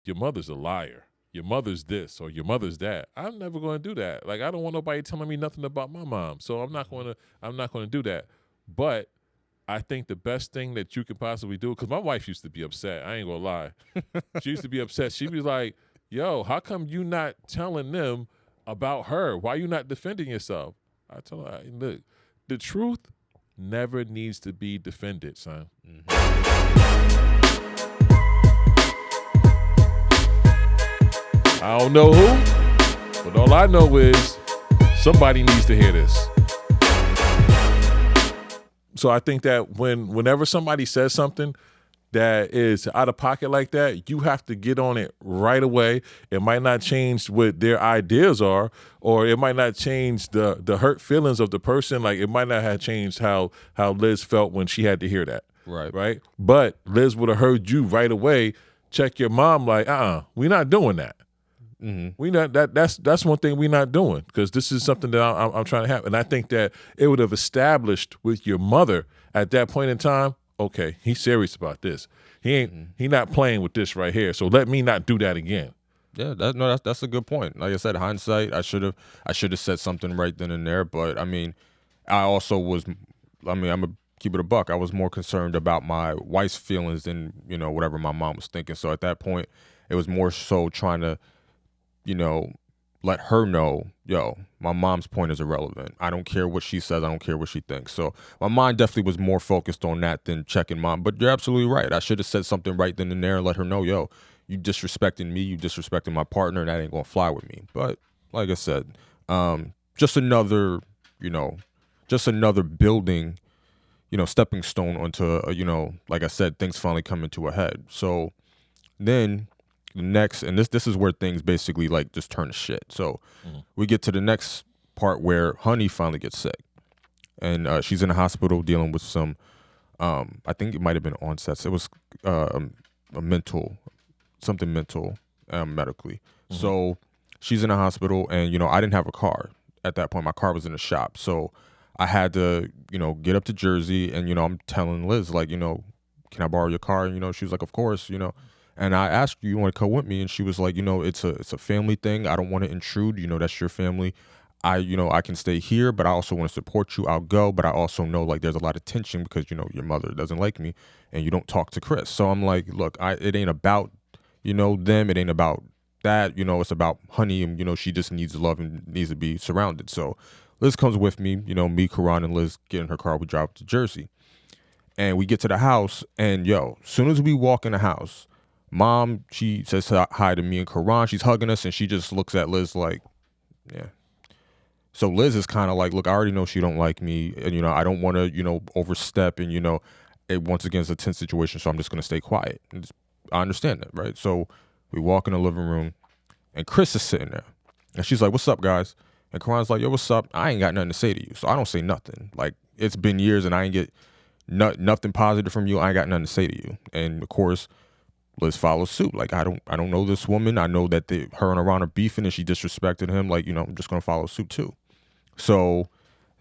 your mother's a liar. Your mother's this or your mother's that. I'm never going to do that. Like I don't want nobody telling me nothing about my mom. So I'm not going to do that. But I think the best thing that you could possibly do, because my wife used to be upset. I ain't gonna lie. She used to be upset. She'd be like, yo, how come you not telling them about her? Why you not defending yourself? I told her, look, the truth never needs to be defended, son. I don't know who, but all I know is somebody needs to hear this. So I think that whenever somebody says something that is out of pocket like that, you have to get on it right away. It might not change what their ideas are, or it might not change the hurt feelings of the person. Like it might not have changed how Liz felt when she had to hear that. Right. But Liz would have heard you right away. Check your mom like, we're not doing that. We not that's one thing we're not doing, because this is something that I'm trying to have. And I think that it would have established with your mother at that point in time, okay, he's serious about this. He not playing with this right here. So let me not do that again. Yeah, that's a good point. Like I said, hindsight, I should have said something right then and there. But I mean, I also was. I mean, I'm gonna keep it a buck. I was more concerned about my wife's feelings than whatever my mom was thinking. So at that point, it was more so trying to, let her know, yo, my mom's point is irrelevant. I don't care what she says. I don't care what she thinks. So my mind definitely was more focused on that than checking mom. But you're absolutely right. I should have said something right then and there and let her know, yo, you disrespecting me, you disrespecting my partner, and that ain't gonna fly with me. But like I said, just another building, stepping stone onto, like I said, things finally coming to a head. So then the next, and this is where things basically like just turn to shit. So we get to the next part where Honey finally gets sick, and she's in the hospital dealing with some, I think it might have been onsets. It was something mental, medically. So she's in the hospital, and I didn't have a car at that point. My car was in the shop, so I had to get up to Jersey, and I'm telling Liz like, can I borrow your car? And she was like, of course, And I asked her, you want to come with me? And she was like, it's a family thing. I don't want to intrude. That's your family. I can stay here, but I also want to support you. I'll go, but I also know like there's a lot of tension because your mother doesn't like me, and you don't talk to Chris. So I'm like, look, it ain't about them. It ain't about that. It's about Honey, and she just needs love and needs to be surrounded. So Liz comes with me. Me, Karan, and Liz get in her car. We drive to Jersey, and we get to the house. And as soon as we walk in the house, Mom, she says hi to me and Karan. She's hugging us, and she just looks at Liz like, yeah. So Liz is kind of like, look, I already know she don't like me, and I don't want to overstep, and it once again is a tense situation, so I'm just gonna stay quiet. I understand that, right? So we walk in the living room, and Chris is sitting there, and she's like, "What's up, guys?" And Karan's like, "Yo, what's up?" I ain't got nothing to say to you, so I don't say nothing. Like it's been years, and I ain't get nothing positive from you. I ain't got nothing to say to you, and of course, Liz follows suit. Like I don't know this woman. I know that her and Iran are beefing, and she disrespected him. Like I'm just gonna follow suit too. So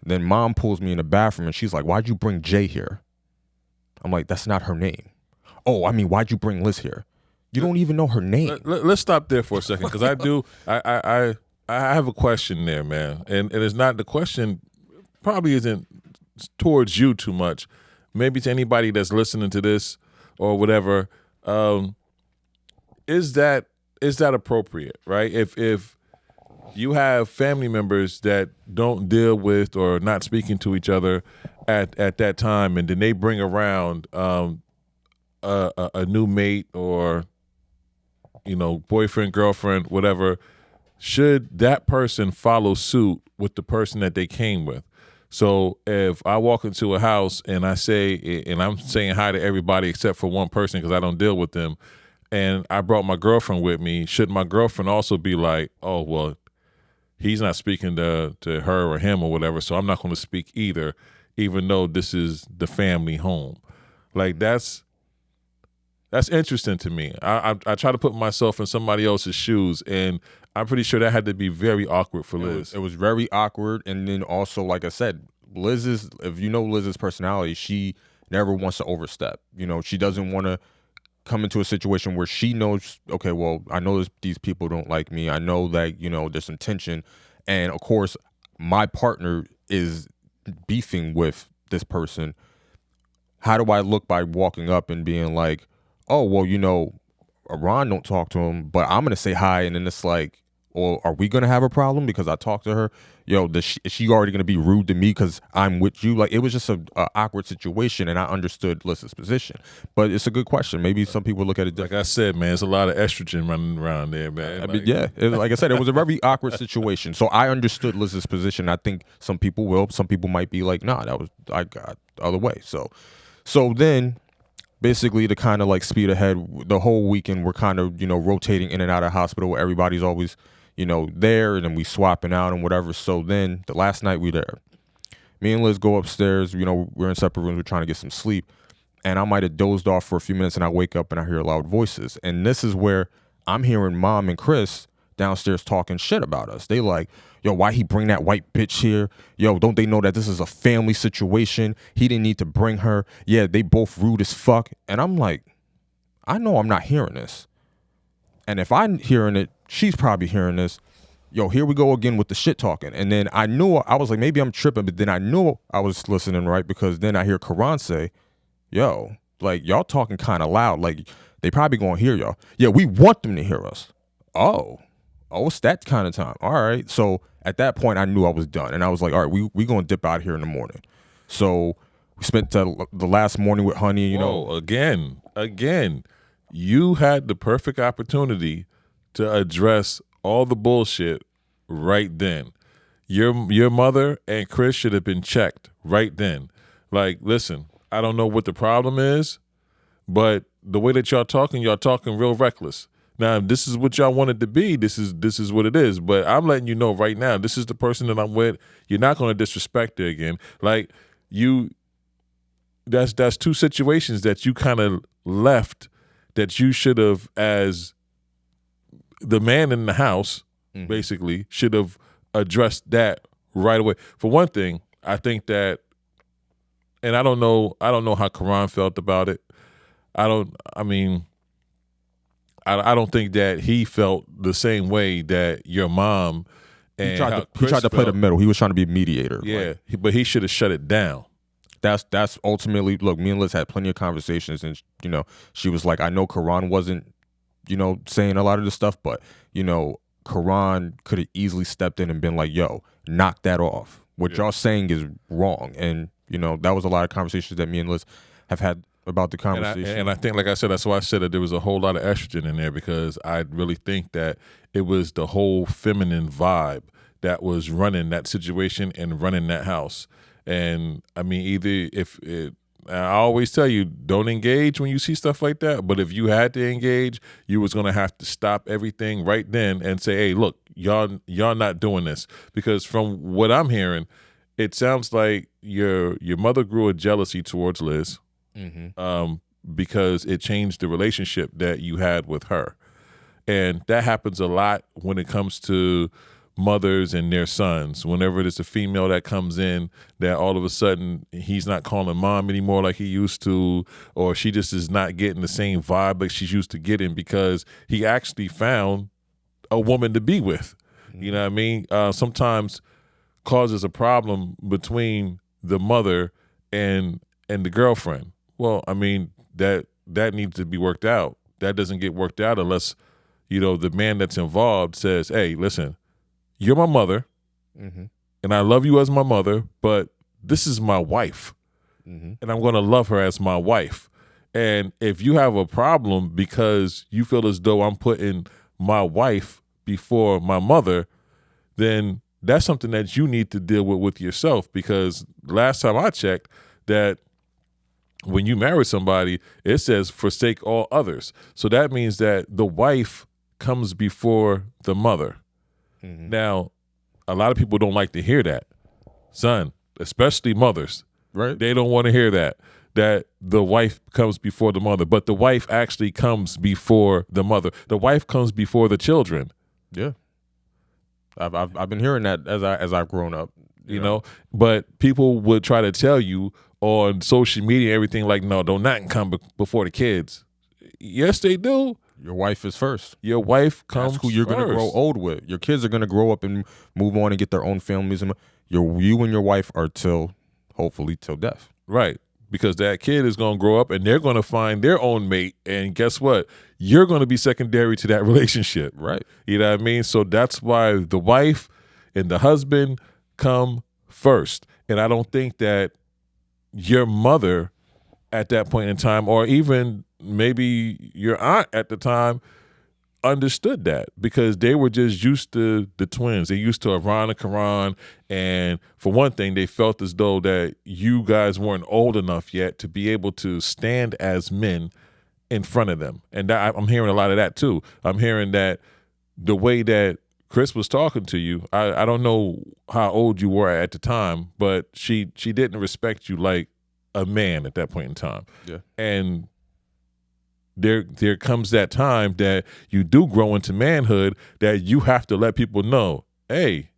then Mom pulls me in the bathroom, and she's like, "Why'd you bring Jay here?" I'm like, "That's not her name." "Oh, I mean, why'd you bring Liz here? You don't even know her name." Let's stop there for a second, because I have a question there, man, and it's not, the question probably isn't towards you too much. Maybe to anybody that's listening to this or whatever. Is that appropriate, right? If you have family members that don't deal with or not speaking to each other at that time, and then they bring around a new mate or boyfriend, girlfriend, whatever, should that person follow suit with the person that they came with? So if I walk into a house and I'm saying hi to everybody except for one person because I don't deal with them, and I brought my girlfriend with me, should my girlfriend also be like, oh, well, he's not speaking to her or him or whatever, so I'm not going to speak either, even though this is the family home? Like that's interesting to me. I try to put myself in somebody else's shoes, and I'm pretty sure that had to be very awkward for Liz. It was very awkward, and then also, like I said, if you know Liz's personality, she never wants to overstep. She doesn't want to come into a situation where she knows, okay, well, I know these people don't like me. I know that, you know, there's some tension. And of course, my partner is beefing with this person. How do I look by walking up and being like, oh, well, you know, Ron don't talk to him, but I'm going to say hi. And then it's like, or are we going to have a problem because I talked to her? Yo, is she already going to be rude to me because I'm with you? Like, it was just a awkward situation, and I understood Liz's position. But it's a good question. Maybe some people look at it different. Like I said, man, there's a lot of estrogen running around there, man. I mean, yeah. Like I said, it was a very awkward situation. So I understood Liz's position. I think some people will. Some people might be like, nah, I got the other way. So then, basically, to kind of like speed ahead, the whole weekend we're kind of, you know, rotating in and out of hospital. Everybody's always, you know, there, and then we swapping out and whatever. So then the last night we there, me and Liz go upstairs. You know, we're in separate rooms. We're trying to get some sleep, and I might have dozed off for a few minutes, and I wake up and I hear loud voices. And this is where I'm hearing Mom and Chris downstairs talking shit about us. They like, yo, why he bring that white bitch here? Yo, don't they know that this is a family situation? He didn't need to bring her. Yeah, they both rude as fuck. And I'm like, I know I'm not hearing this. And if I'm hearing it, she's probably hearing this. Yo, here we go again with the shit talking. And then I was like, maybe I'm tripping, but then I knew I was listening right, because then I hear Karan say, yo, like, y'all talking kind of loud. Like, they probably gonna hear y'all. Yeah, we want them to hear us. Oh, it's that kind of time. All right. So at that point, I knew I was done. And I was like, all right, we gonna dip out here in the morning. So we spent the last morning with Honey, you know. Again, you had the perfect opportunity to address all the bullshit right then. Your mother and Chris should have been checked right then. Like, listen, I don't know what the problem is, but the way that y'all talking real reckless. Now, if this is what y'all wanted to be, this is what it is. But I'm letting you know right now, this is the person that I'm with. You're not going to disrespect her again. Like, that's two situations that you kind of left that you should have, as the man in the house, basically, should have addressed that right away. For one thing, I think that, and I don't know how Karan felt about it. I don't think that he felt the same way that your mom and he tried to play the middle. He was trying to be a mediator. Yeah, but he should have shut it down. That's ultimately, look, me and Liz had plenty of conversations, and, you know, she was like, I know Karan wasn't, you know, saying a lot of this stuff, but, you know, Karan could have easily stepped in and been like, yo, knock that off. What y'all saying is wrong. And, you know, that was a lot of conversations that me and Liz have had about the conversation. And I think, like I said, that's why I said that there was a whole lot of estrogen in there, because I really think that it was the whole feminine vibe that was running that situation and running that house. And I mean, I always tell you, don't engage when you see stuff like that. But if you had to engage, you was gonna have to stop everything right then and say, "Hey, look, y'all not doing this." Because from what I'm hearing, it sounds like your mother grew a jealousy towards Liz, because it changed the relationship that you had with her, and that happens a lot when it comes to mothers and their sons. Whenever there's a female that comes in, that all of a sudden he's not calling mom anymore like he used to, or she just is not getting the same vibe like she's used to getting, because he actually found a woman to be with. You know what I mean? Sometimes causes a problem between the mother and the girlfriend. Well, I mean, that needs to be worked out. That doesn't get worked out unless, you know, the man that's involved says, "Hey, listen, you're my mother, and I love you as my mother, but this is my wife, and I'm going to love her as my wife. And if you have a problem because you feel as though I'm putting my wife before my mother, then that's something that you need to deal with yourself, because last time I checked, that when you marry somebody, it says forsake all others. So that means that the wife comes before the mother. Now, a lot of people don't like to hear that, son, especially mothers. Right? They don't want to hear that the wife comes before the mother, but the wife actually comes before the mother. The wife comes before the children. Yeah, I've been hearing that as I've grown up. You know, but people would try to tell you on social media, everything like, no, don't nothing come before the kids. Yes, they do. Your wife is first. Your wife comes That's who you're going to grow old with. Your kids are going to grow up and move on and get their own families. You and your wife are hopefully till death. Right. Because that kid is going to grow up and they're going to find their own mate. And guess what? You're going to be secondary to that relationship. Right. You know what I mean? So that's why the wife and the husband come first. And I don't think that your mother at that point in time, or even maybe your aunt at the time, understood that, because they were just used to the twins. They used to Iran and Karan, and for one thing, they felt as though that you guys weren't old enough yet to be able to stand as men in front of them. And I'm hearing a lot of that too. I'm hearing that the way that Chris was talking to you, I don't know how old you were at the time, but she didn't respect you like a man at that point in time. Yeah. And there comes that time that you do grow into manhood, that you have to let people know, hey,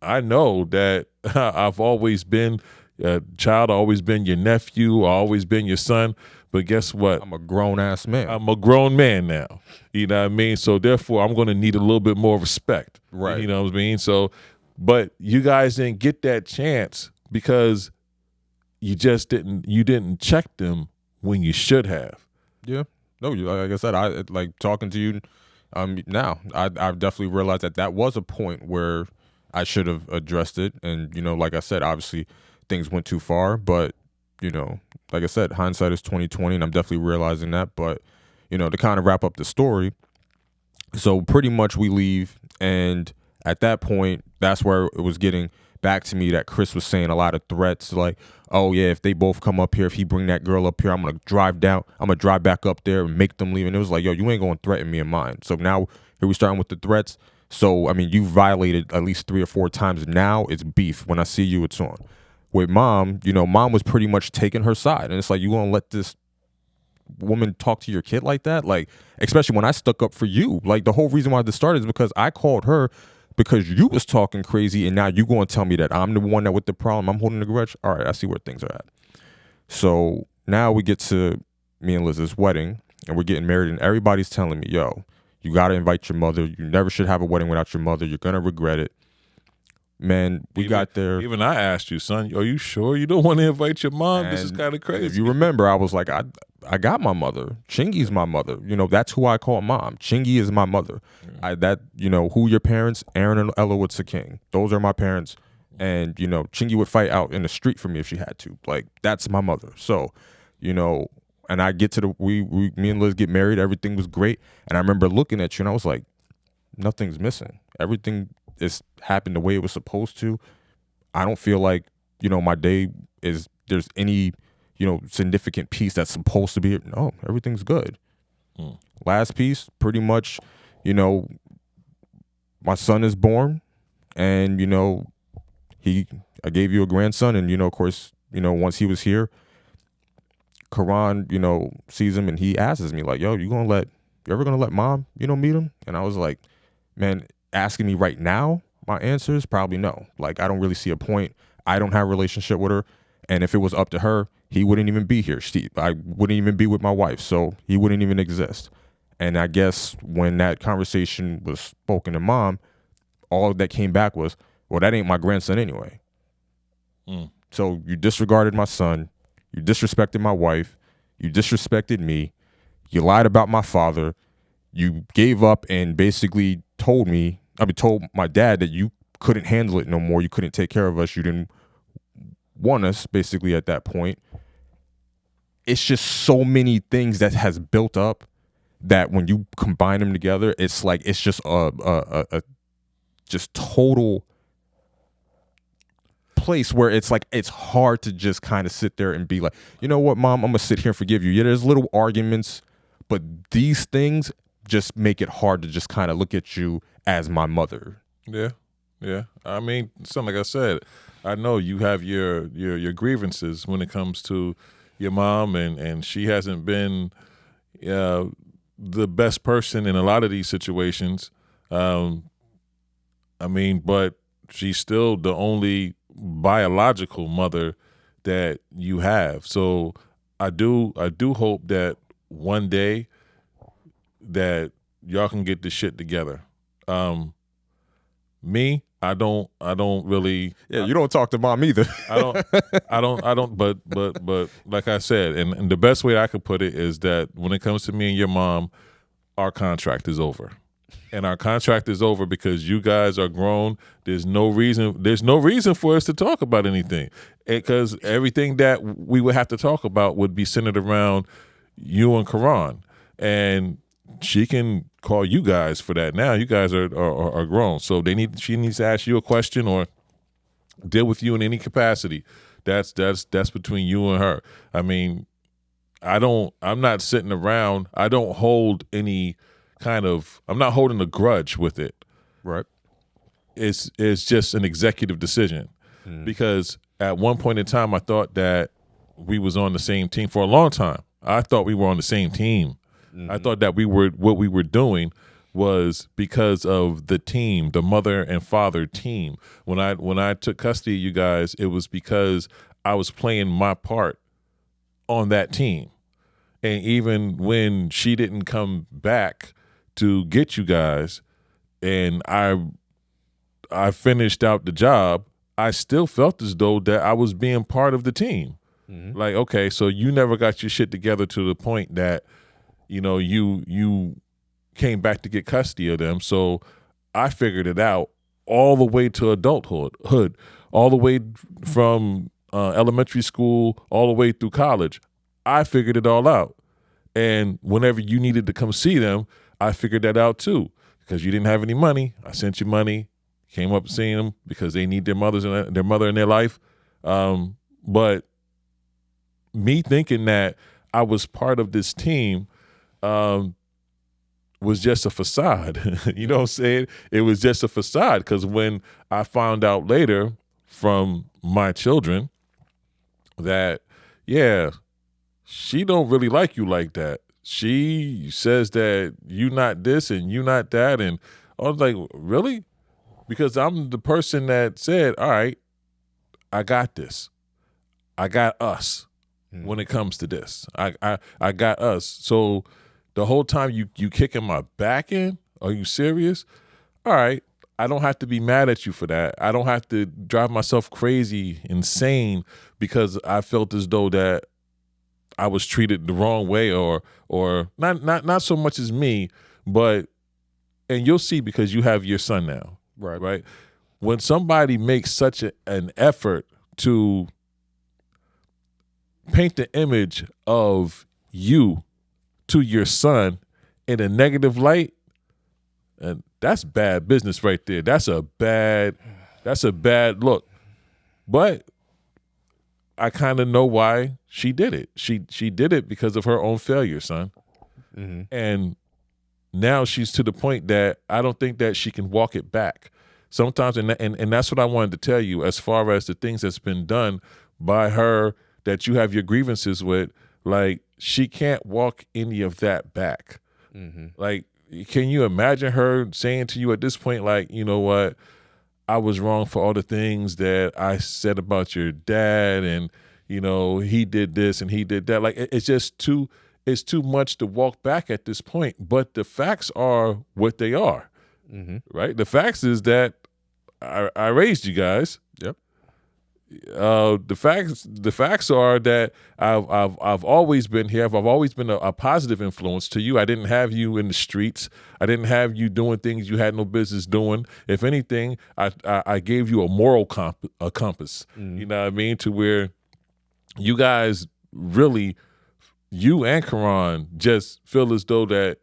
I know that I've always been a child, I've always been your nephew, I've always been your son, but guess what? I'm a grown-ass man. I'm a grown man now. You know what I mean? So therefore, I'm going to need a little bit more respect. Right. You know what I mean? So, but you guys didn't get that chance because you didn't check them when you should have. Yeah. No, like I said, I like talking to you now. I've definitely realized that was a point where I should have addressed it. And, like I said, obviously things went too far. But, like I said, hindsight is 20/20, and I'm definitely realizing that. But, to kind of wrap up the story, so pretty much we leave. And at that point, that's where it was getting back to me that Chris was saying a lot of threats, like, oh yeah, if they both come up here, if he bring that girl up here, I'm gonna drive back up there and make them leave. And it was like, yo, you ain't gonna threaten me and mine. So now here we starting with the threats. So I mean, you violated at least 3 or 4 times. Now it's beef. When I see you, it's on. With mom, mom was pretty much taking her side, and it's like, you gonna let this woman talk to your kid like that? Like, especially when I stuck up for you. Like, the whole reason why this started is because I called her because you was talking crazy, and now you going to tell me that I'm the one that with the problem, I'm holding the grudge? All right, I see where things are at. So now we get to me and Liz's wedding, and we're getting married, and everybody's telling me, yo, you got to invite your mother. You never should have a wedding without your mother. You're going to regret it. Man, we got there. Even I asked you, son, are you sure you don't want to invite your mom? This is kind of crazy. If you remember, I was like, I got my mother. Chingy's my mother. That's who I call mom. Chingy is my mother. Who your parents? Aaron and Ella Woodsa King. Those are my parents. And, Chingy would fight out in the street for me if she had to. Like, that's my mother. So, and I get to me and Liz get married. Everything was great. And I remember looking at you and I was like, nothing's missing. Everything is happened the way it was supposed to. I don't feel like, my day there's any, significant piece that's supposed to be. No, everything's good. Last piece, pretty much, my son is born, and, I gave you a grandson, and, of course, once he was here, Karan, sees him and he asks me like, yo, you ever gonna let mom, meet him? And I was like, man, asking me right now, my answer is probably no. Like, I don't really see a point. I don't have a relationship with her. And if it was up to her, he wouldn't even be here. I wouldn't even be with my wife. So he wouldn't even exist. And I guess when that conversation was spoken to mom, all that came back was, well, that ain't my grandson anyway. So you disregarded my son. You disrespected my wife. You disrespected me. You lied about my father. You gave up and basically told my dad that you couldn't handle it no more. You couldn't take care of us. You didn't want us, basically, at that point. It's just so many things that has built up that when you combine them together, it's like, it's just a just total place where it's like, it's hard to just kind of sit there and be like, you know what, mom, I'm gonna sit here and forgive you. Yeah, there's little arguments, but these things just make it hard to just kind of look at you as my mother. Yeah. I mean, like I said, I know you have your grievances when it comes to your mom, and she hasn't been the best person in a lot of these situations. I mean, but she's still the only biological mother that you have. So I do hope that one day that y'all can get this shit together. Me, I don't really. Yeah, you don't talk to mom either. I don't. But like I said, and the best way I could put it is that when it comes to me and your mom, our contract is over. And our contract is over because you guys are grown. There's no reason for us to talk about anything, because everything that we would have to talk about would be centered around you and Karan. And she can call you guys for that now. You guys are grown, so she needs to ask you a question or deal with you in any capacity. That's between you and her. I mean, I'm not sitting around. I don't hold any I'm not holding a grudge with it. Right. It's just an executive decision. Because at one point in time I thought that we was on the same team for a long time. I thought we were on the same team. I thought that what we were doing was because of the team, the mother and father team. When I took custody of you guys, it was because I was playing my part on that team. And even when she didn't come back to get you guys and I finished out the job, I still felt as though that I was being part of the team. Like, okay, so you never got your shit together to the point that, you came back to get custody of them. So I figured it out all the way to adulthood, all the way from elementary school, all the way through college. I figured it all out. And whenever you needed to come see them, I figured that out too. Because you didn't have any money, I sent you money, came up seeing them because they need their mother in their life. But me thinking that I was part of this team was just a facade. You know what I'm saying? It was just a facade, because when I found out later from my children that, yeah, she don't really like you like that. She says that you not this and you not that. And I was like, really? Because I'm the person that said, all right, I got this. I got us when it comes to this. I got us. So the whole time you kicking my back in, are you serious? All right, I don't have to be mad at you for that. I don't have to drive myself crazy, insane, because I felt as though that I was treated the wrong way, or not so much as me, but, and you'll see because you have your son now, right? When somebody makes such an effort to paint the image of you to your son in a negative light, and that's bad business right there. That's a bad look. But I kind of know why she did it. She did it because of her own failure, son. And now she's to the point that I don't think that she can walk it back. Sometimes, and that's what I wanted to tell you as far as the things that's been done by her that you have your grievances with, like, she can't walk any of that back. Like, can you imagine her saying to you at this point, like, you know what, I was wrong for all the things that I said about your dad, and, he did this and he did that. Like, it's just too much to walk back at this point. But the facts are what they are, right? The facts is that I raised you guys. Yep. The facts are that I've always been here. I've always been a positive influence to you. I didn't have you in the streets. I didn't have you doing things you had no business doing. If anything, I gave you a moral compass. You know what I mean? To where you guys really, you and Karan, just feel as though that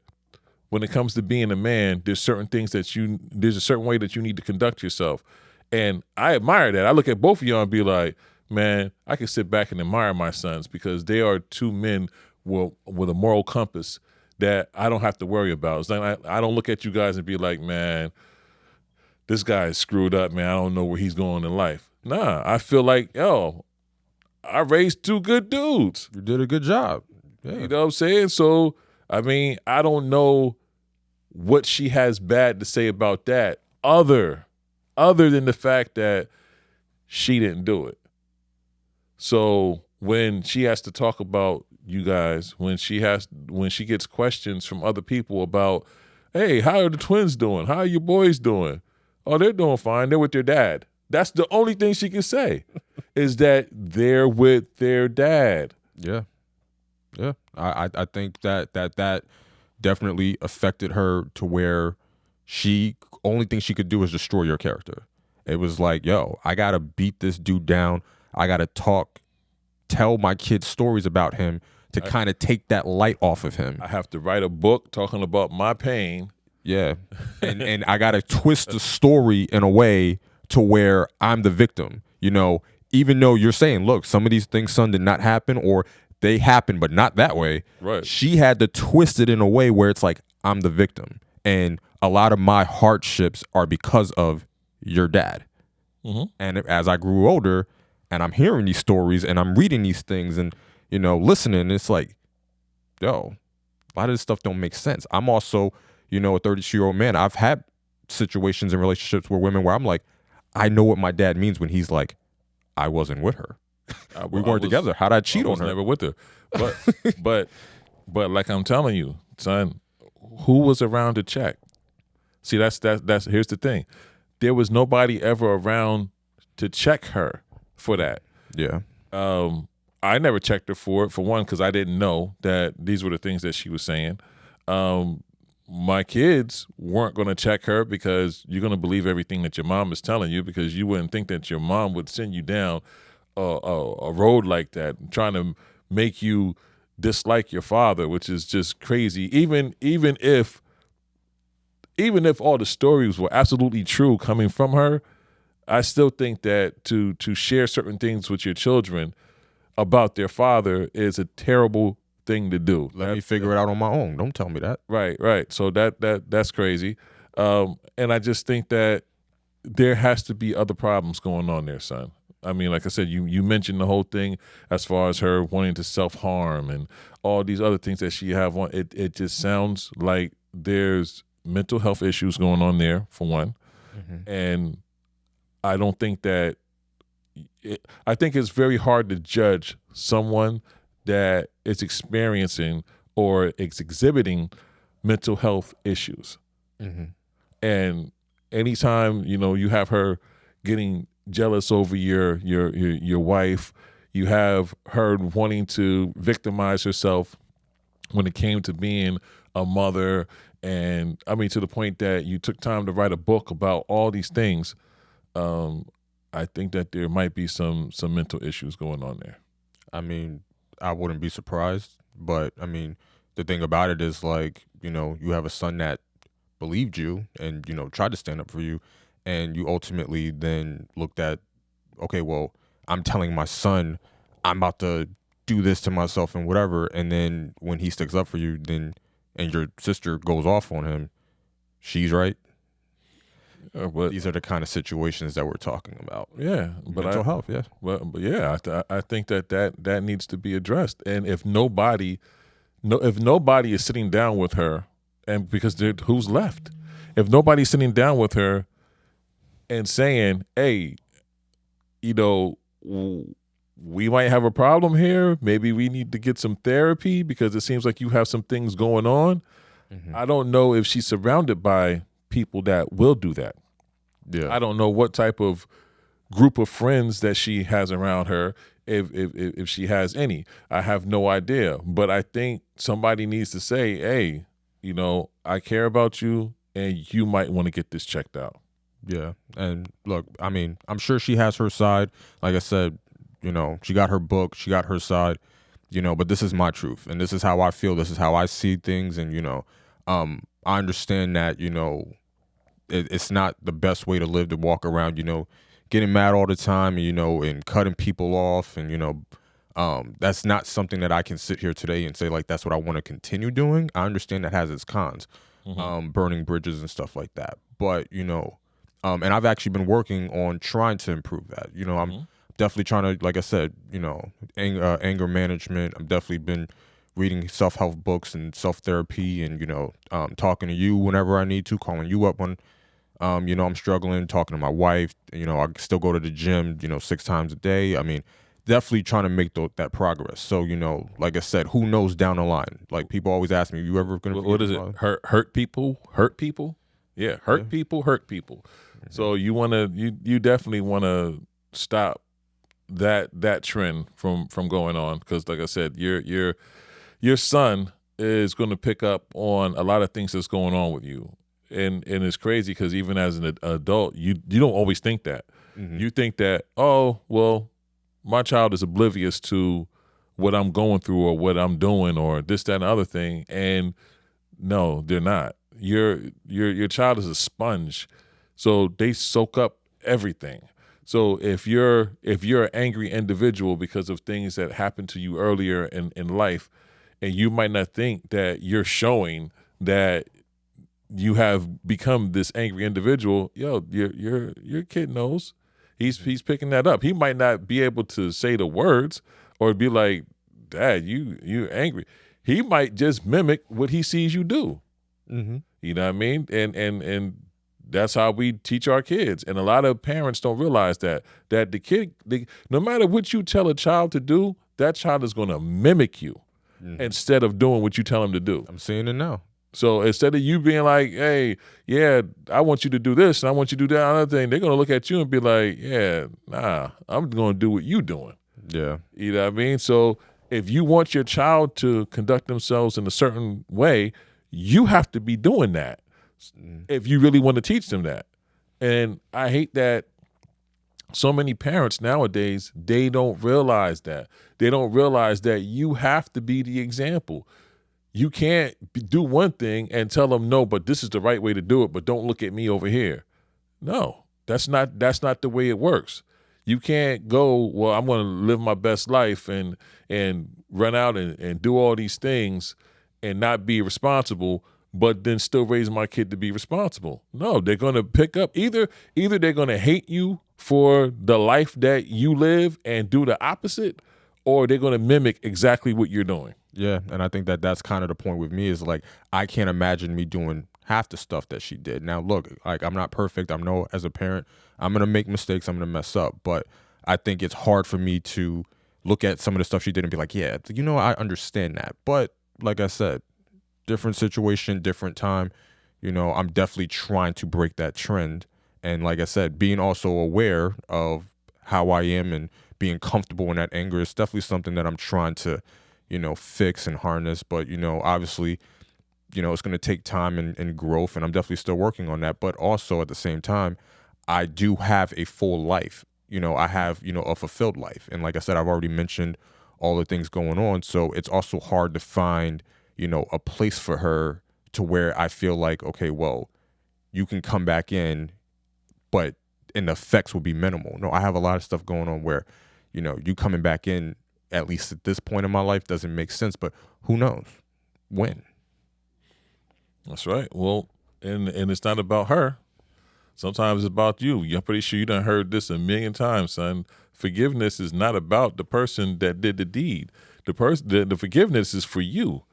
when it comes to being a man, there's certain things there's a certain way that you need to conduct yourself. And I admire that. I look at both of y'all and be like, man, I can sit back and admire my sons, because they are two men with a moral compass that I don't have to worry about. It's like I don't look at you guys and be like, man, this guy is screwed up, man. I don't know where he's going in life. Nah, I feel like, yo, I raised two good dudes. You did a good job. Yeah. You know what I'm saying? So, I mean, I don't know what she has bad to say about that other than the fact that she didn't do it. So when she has to talk about you guys, when she gets questions from other people about, hey, how are the twins doing? How are your boys doing? Oh, they're doing fine. They're with their dad. That's the only thing she can say is that they're with their dad. Yeah. Yeah. I think that definitely affected her to where only thing she could do is destroy your character. It was like, yo, I gotta beat this dude down. I gotta tell my kids stories about him to kind of take that light off of him. I have to write a book talking about my pain. Yeah. and I gotta twist the story in a way to where I'm the victim. You know, even though you're saying, look, some of these things, son, did not happen, or they happened, but not that way. Right. She had to twist it in a way where it's like, I'm the victim. And a lot of my hardships are because of your dad. Mm-hmm. And as I grew older and I'm hearing these stories and I'm reading these things and, you know, listening, it's like, yo, a lot of this stuff don't make sense. I'm also, you know, a 32-year-old man. I've had situations and relationships where I'm like, I know what my dad means when he's like, I wasn't with her. We weren't together. How'd I cheat on her? Never with her. But like I'm telling you, son, who was around to check? See, that's here's the thing. There was nobody ever around to check her for that. Yeah. I never checked her for it, for one, because I didn't know that these were the things that she was saying. My kids weren't going to check her because you're going to believe everything that your mom is telling you, because you wouldn't think that your mom would send you down a road like that, trying to make you dislike your father, which is just crazy. Even if all the stories were absolutely true coming from her, I still think that to share certain things with your children about their father is a terrible thing to do. Let me figure it out on my own. Don't tell me that. Right. So that's crazy. And I just think that there has to be other problems going on there, son. I mean, like I said, you mentioned the whole thing as far as her wanting to self-harm and all these other things that she have on. It just sounds like there's mental health issues going on there, for one. Mm-hmm. And I don't think that I think it's very hard to judge someone that is experiencing or is exhibiting mental health issues. Mm-hmm. And anytime, you know, you have her getting jealous over your wife, you have her wanting to victimize herself when it came to being a mother, and I mean, to the point that you took time to write a book about all these things. I think that there might be some mental issues going on there. I mean, I wouldn't be surprised, but I mean, the thing about it is, like, you know, you have a son that believed you and, you know, tried to stand up for you, and you ultimately then looked at, okay, well, I'm telling my son I'm about to do this to myself and whatever, and then when he sticks up for you, then and your sister goes off on him, she's right. But these are the kind of situations that we're talking about. Yeah, but mental health. Yeah, but yeah, I think that needs to be addressed. And if nobody is sitting down with her, and because who's left? If nobody's sitting down with her and saying, "Hey, you know, we might have a problem here. Maybe we need to get some therapy because it seems like you have some things going on." Mm-hmm. I don't know if she's surrounded by people that will do that. Yeah, I don't know what type of group of friends that she has around her, if she has any. I have no idea. But I think somebody needs to say, "Hey, you know, I care about you, and you might want to get this checked out." Yeah, and look, I mean, I'm sure she has her side. Like I said, you know, she got her book, she got her side, you know, but this is my truth, and this is how I feel, this is how I see things, and, you know, I understand that, you know, it's not the best way to live, to walk around, you know, getting mad all the time, and, you know, and cutting people off, and, you know, that's not something that I can sit here today and say, like, that's what I want to continue doing. I understand that has its cons, burning bridges and stuff like that, but, you know, and I've actually been working on trying to improve that. You know, I'm definitely trying to, like I said, you know, anger management. I've definitely been reading self-help books and self-therapy, and, you know, talking to you whenever I need to, calling you up when, you know, I'm struggling, talking to my wife. You know, I still go to the gym, you know, 6 times a day. I mean, definitely trying to make that progress. So, like I said, who knows down the line? Like, people always ask me, you ever going to What is it? Hurt people? Hurt people? Yeah, hurt people, hurt people. So you definitely want to stop that trend from going on, because like I said, your son is going to pick up on a lot of things that's going on with you, and it's crazy because even as an adult, you don't always think that. You think that, oh well, my child is oblivious to what I'm going through or what I'm doing or this, that, and the other thing, and no, they're not. Your child is a sponge, so they soak up everything. So if you're an angry individual because of things that happened to you earlier in life, and you might not think that you're showing that you have become this angry individual, your kid knows. He's picking that up. He might not be able to say the words or be like, "Dad, you're angry." He might just mimic what he sees you do. You know what I mean? And that's how we teach our kids. And a lot of parents don't realize that the kid, no matter what you tell a child to do, that child is going to mimic you instead of doing what you tell him to do. I'm seeing it now. So instead of you being like, hey, yeah, I want you to do this and I want you to do that other thing, they're going to look at you and be like, yeah, nah, I'm going to do what you doing. Yeah. You know what I mean? So if you want your child to conduct themselves in a certain way, you have to be doing that if you really want to teach them that. And I hate that so many parents nowadays, they don't realize that. They don't realize that you have to be the example. You can't do one thing and tell them, no, but this is the right way to do it, but don't look at me over here. No, that's not the way it works. You can't go, well, I'm going to live my best life and run out and do all these things and not be responsible, but then still raise my kid to be responsible. No, they're going to pick up either they're going to hate you for the life that you live and do the opposite, or they're going to mimic exactly what you're doing. Yeah, and I think that's kind of the point with me is like, I can't imagine me doing half the stuff that she did. Now, look, like, I'm not perfect. I know as a parent, I'm going to make mistakes. I'm going to mess up. But I think it's hard for me to look at some of the stuff she did and be like, yeah, I understand that. But like I said, different situation, different time. I'm definitely trying to break that trend. And like I said, being also aware of how I am and being comfortable in that anger is definitely something that I'm trying to fix and harness. But, obviously, it's going to take time and growth, and I'm definitely still working on that. But also at the same time, I do have a full life. I have, a fulfilled life. And like I said, I've already mentioned all the things going on. So it's also hard to find, a place for her to where I feel like, okay, well, you can come back in, but and the effects will be minimal. No, I have a lot of stuff going on where, you coming back in, at least at this point in my life, doesn't make sense, but who knows when. That's right. Well, and it's not about her. Sometimes it's about you. You're pretty sure you done heard this a million times, son. Forgiveness is not about the person that did the deed. The forgiveness is for you.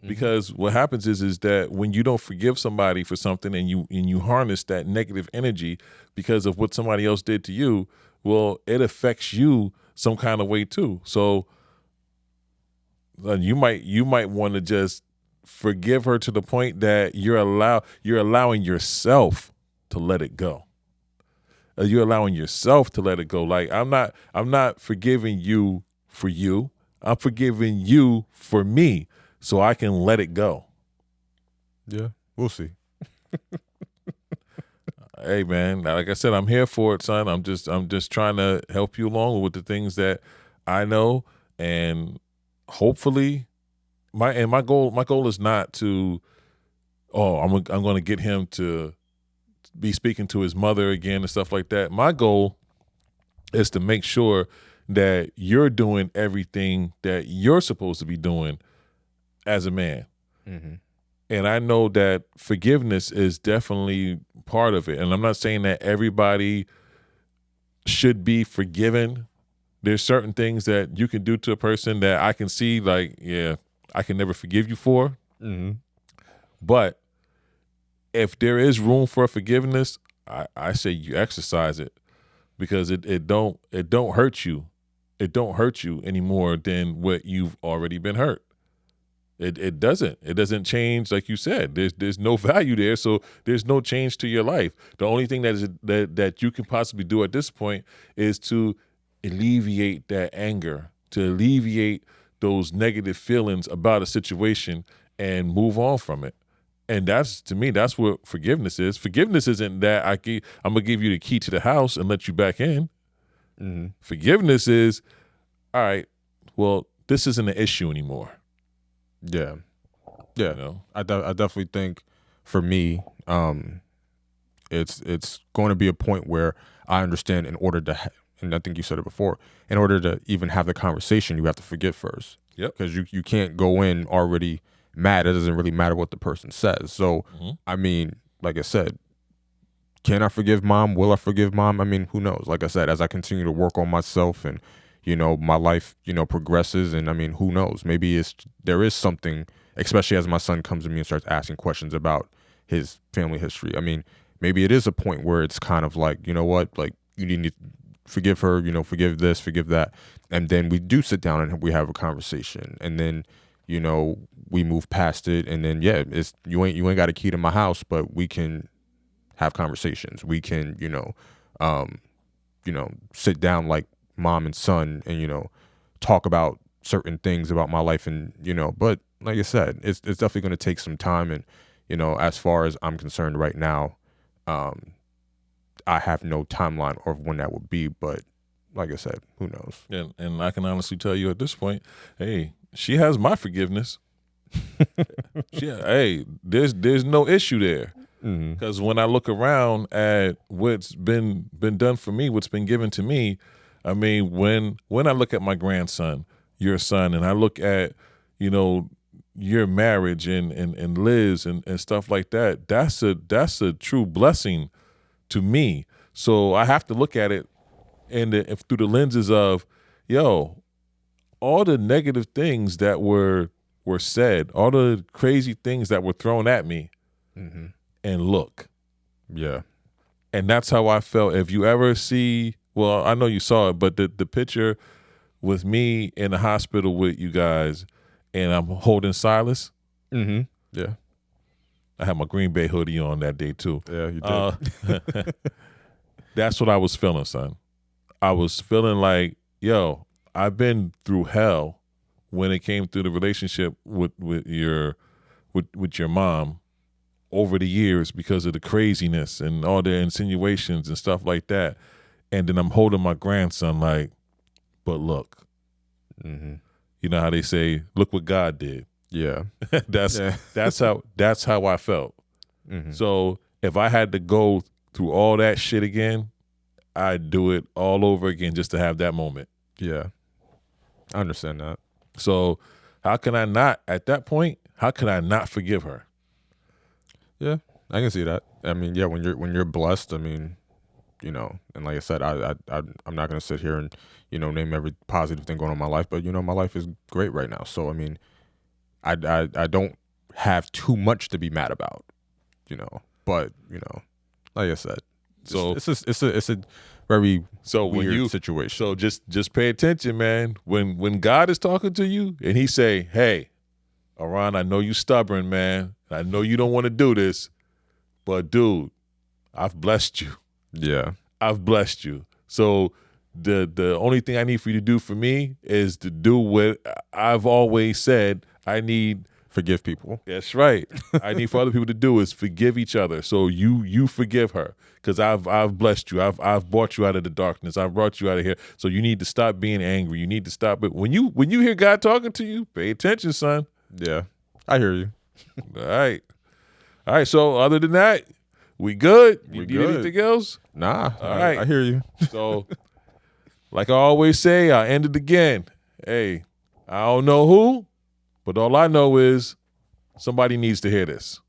Because what happens is that when you don't forgive somebody for something and you harness that negative energy because of what somebody else did to you, well, it affects you some kind of way too. So you might want to just forgive her to the point that you're allowing yourself to let it go. You're allowing yourself to let it go. Like, I'm not forgiving you for you. I'm forgiving you for me, so I can let it go. Yeah, we'll see. Hey man, like I said, I'm here for it, son. I'm just trying to help you along with the things that I know, and hopefully, my goal is not to, I'm going to get him to be speaking to his mother again and stuff like that. My goal is to make sure that you're doing everything that you're supposed to be doing as a man. Mm-hmm. And I know that forgiveness is definitely part of it. And I'm not saying that everybody should be forgiven. There's certain things that you can do to a person that I can see, like, yeah, I can never forgive you for. Mm-hmm. But if there is room for forgiveness, I say you exercise it, because it don't hurt you it don't hurt you any more than what you've already been hurt. It doesn't change, like you said. There's no value there, so there's no change to your life. The only thing that you can possibly do at this point is to alleviate that anger, to alleviate those negative feelings about a situation and move on from it. And that's, to me, that's what forgiveness is. Forgiveness isn't that I'm gonna give you the key to the house and let you back in. Mm-hmm. Forgiveness is, all right, well, this isn't an issue anymore. Yeah. You know? I definitely think for me, it's going to be a point where I understand in order to, and I think you said it before, in order to even have the conversation, you have to forgive first. Yep. Because you can't go in already mad. It doesn't really matter what the person says. So, I mean, like I said, can I forgive mom? Will I forgive mom? I mean, who knows? Like I said, as I continue to work on myself and, you know, my life, you know, progresses, and I mean, who knows? Maybe there is something, especially as my son comes to me and starts asking questions about his family history. I mean, maybe it is a point where it's kind of like, you know what, like, you need to forgive her, you know, forgive this, forgive that. And then we do sit down and we have a conversation, and then, you know, we move past it. And then, yeah, you ain't got a key to my house, but we can have conversations. We can, you know, sit down like mom and son and, you know, talk about certain things about my life. And, you know, but like I said, it's definitely going to take some time. And, you know, as far as I'm concerned right now, I have no timeline of when that would be, but like I said, who knows? And I can honestly tell you at this point, hey, she has my forgiveness. Hey, there's no issue there. Because when I look around at what's been done for me, what's been given to me, I mean, when I look at my grandson, your son, and I look at, you know, your marriage and Liz and stuff like that, that's a true blessing to me. So I have to look at it through the lenses of, yo, all the negative things that were said, all the crazy things that were thrown at me, and look. Yeah. And that's how I felt. If you ever see, well, I know you saw it, but the picture with me in the hospital with you guys, and I'm holding Silas. Yeah. I had my Green Bay hoodie on that day too. Yeah, you did. That's what I was feeling, son. I was feeling like, yo, I've been through hell when it came through the relationship with your mom over the years because of the craziness and all the insinuations and stuff like that. And then I'm holding my grandson like, but look. You know how they say, look what God did. Yeah. That's how I felt. So if I had to go through all that shit again, I'd do it all over again just to have that moment. Yeah. I understand that. So how can I not, at that point, how can I not forgive her? Yeah, I can see that. I mean, yeah, when you're blessed, I mean, you know, and like I said, I'm not gonna sit here and, you know, name every positive thing going on in my life, but you know, my life is great right now. So I mean, I don't have too much to be mad about, you know. But you know, like I said, so it's a very weird situation. So just pay attention, man. When God is talking to you and He say, "Hey, Aron, I know you stubborn, man. I know you don't want to do this, but dude, I've blessed you. Yeah, I've blessed you. So the only thing I need for you to do for me is to do what I've always said I need." Forgive people. That's right. I need for other people to do is forgive each other. So you forgive her because I've blessed you. I've brought you out of the darkness. I've brought you out of here. So you need to stop being angry. You need to stop it. When you hear God talking to you, pay attention, son. Yeah, I hear you. All right. So other than that, we good. You need good. anything else? Nah. All right. I hear you. So, like I always say, I end it again. Hey, I don't know who, but all I know is somebody needs to hear this.